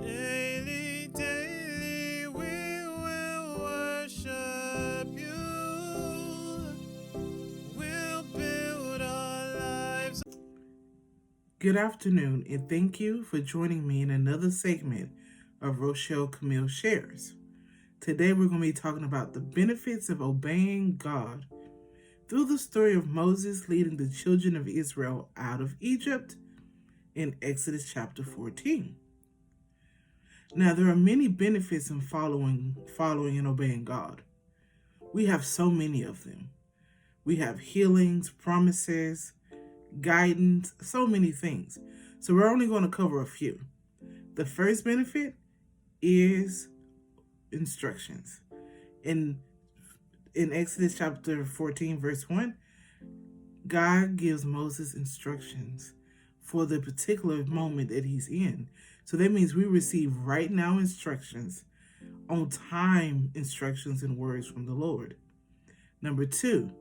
Daily, daily, we will worship you. We'll build our lives. Good afternoon, and thank you for joining me in another segment of Rochelle Camille Shares. Today, we're going to be talking about the benefits of obeying God through the story of Moses leading the children of Israel out of Egypt in Exodus chapter 14. Now, there are many benefits in following and obeying God. We have so many of them. We have healings, promises, guidance, so many things. So we're only going to cover a few. The first benefit is instructions. In Exodus chapter 14, verse 1, God gives Moses instructions for the particular moment that he's in. So that means we receive right now instructions, on time instructions and words from the Lord. Number two,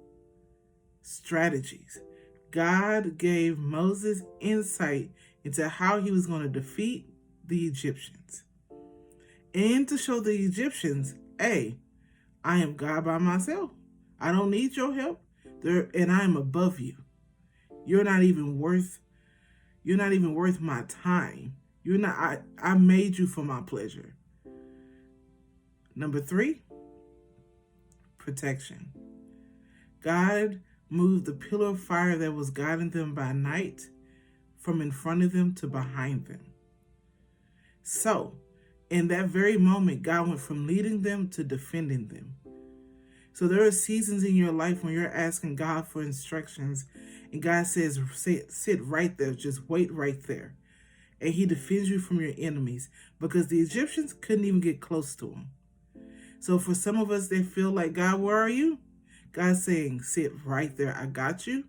strategies. God gave Moses insight into how he was going to defeat the Egyptians and to show the Egyptians, hey, I am God by myself. I don't need your help. And I am above you. You're not even worth my time. You're not I made you for my pleasure. Number three, protection. God moved the pillar of fire that was guiding them by night from in front of them to behind them. So, in that very moment, God went from leading them to defending them. So there are seasons in your life when you're asking God for instructions, and God says, sit right there, just wait right there. And he defends you from your enemies, because the Egyptians couldn't even get close to him. So for some of us that feel like, God, where are you? God's saying, sit right there. I got you,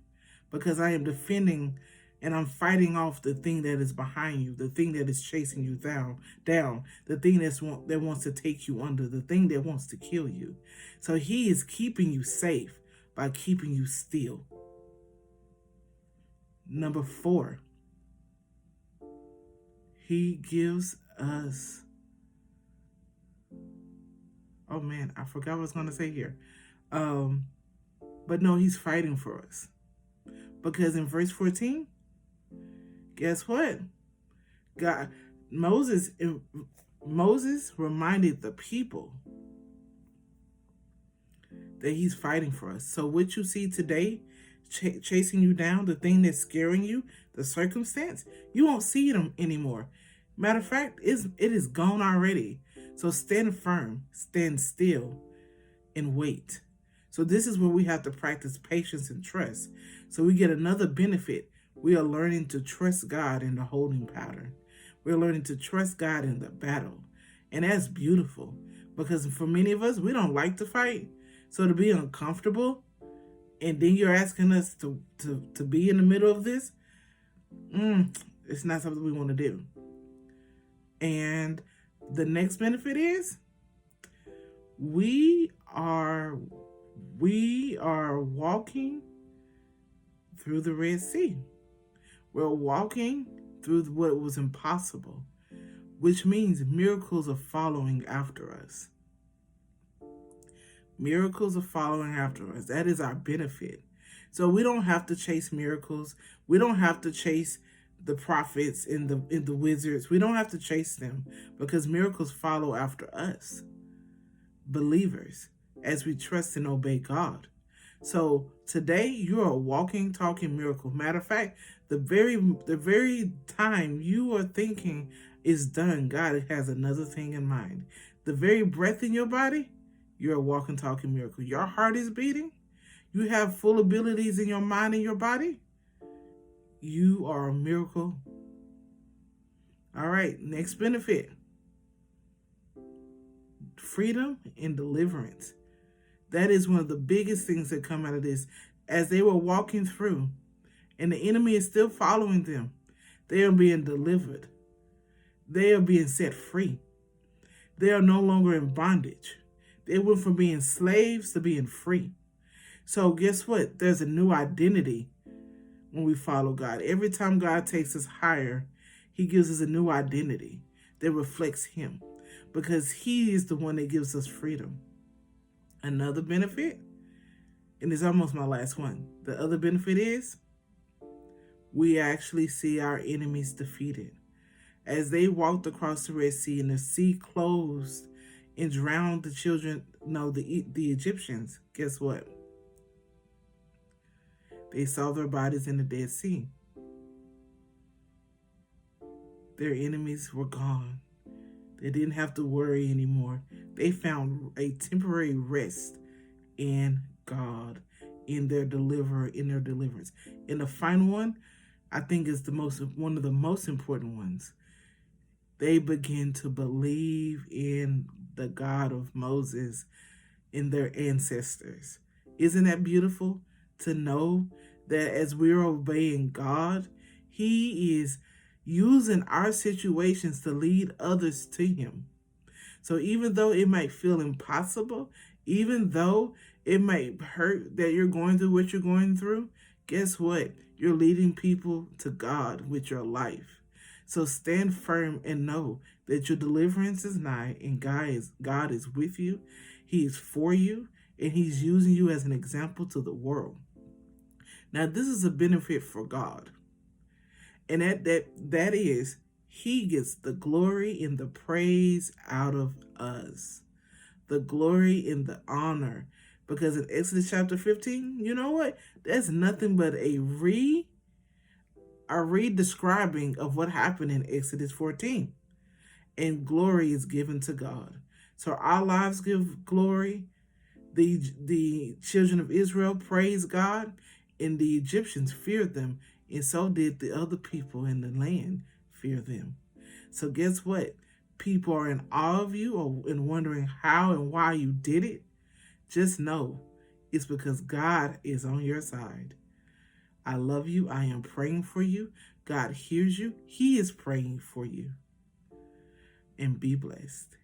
because I am defending and I'm fighting off the thing that is behind you, the thing that is chasing you down, the thing that wants to take you under, the thing that wants to kill you. So he is keeping you safe by keeping you still. Number four, he gives us, oh man, I forgot what I was going to say here. But no, he's fighting for us. Because in verse 14, guess what? Moses reminded the people that he's fighting for us. So what you see today, chasing you down, the thing that's scaring you, the circumstance, you won't see them anymore. Matter of fact, it is gone already. So stand firm, stand still, and wait. So this is where we have to practice patience and trust. So we get another benefit. We are learning to trust God in the holding pattern. We're learning to trust God in the battle. And that's beautiful, because for many of us, we don't like to fight. So to be uncomfortable, and then you're asking us to be in the middle of this, it's not something we want to do. And the next benefit is we are walking through the Red Sea. We're walking through what was impossible, which means miracles are following after us. Miracles are following after us. That is our benefit. So we don't have to chase miracles. We don't have to chase the prophets and the wizards. We don't have to chase them, because miracles follow after us, believers, as we trust and obey God. So today you are a walking, talking miracle. Matter of fact, the very time you are thinking is done, God has another thing in mind. The very breath in your body, you're a walking, talking miracle. Your heart is beating. You have full abilities in your mind and your body. You are a miracle. All right, next benefit. Freedom and deliverance. That is one of the biggest things that come out of this. As they were walking through, and the enemy is still following them, they are being delivered. They are being set free. They are no longer in bondage. They went from being slaves to being free. So guess what? There's a new identity when we follow God. Every time God takes us higher, he gives us a new identity. that reflects Him, because He is the one that gives us freedom. Another benefit, and it's almost my last one, the other benefit is we actually see our enemies defeated. As they walked across the Red Sea and the sea closed and drowned the Egyptians, guess what? They saw their bodies in the Dead Sea. Their enemies were gone. They didn't have to worry anymore. They found a temporary rest in God, in their deliverer, in their deliverance. And the final one, I think, is one of the most important ones. They begin to believe in the God of Moses, in their ancestors. Isn't that beautiful to know that as we're obeying God, He is using our situations to lead others to Him. So even though it might feel impossible, even though it might hurt that you're going through what you're going through, guess what? You're leading people to God with your life. So stand firm and know that your deliverance is nigh, and God is with you. He is for you, and He's using you as an example to the world. Now, this is a benefit for God. And that is, He gets the glory and the praise out of us. The glory and the honor. Because in Exodus chapter 15, you know what? That's nothing but a redescribing of what happened in Exodus 14. And glory is given to God. So our lives give glory. The children of Israel praised God, and the Egyptians feared them, and so did the other people in the land fear them. So guess what? People are in awe of you and wondering how and why you did it. Just know it's because God is on your side. I love you. I am praying for you. God hears you. He is praying for you. And be blessed.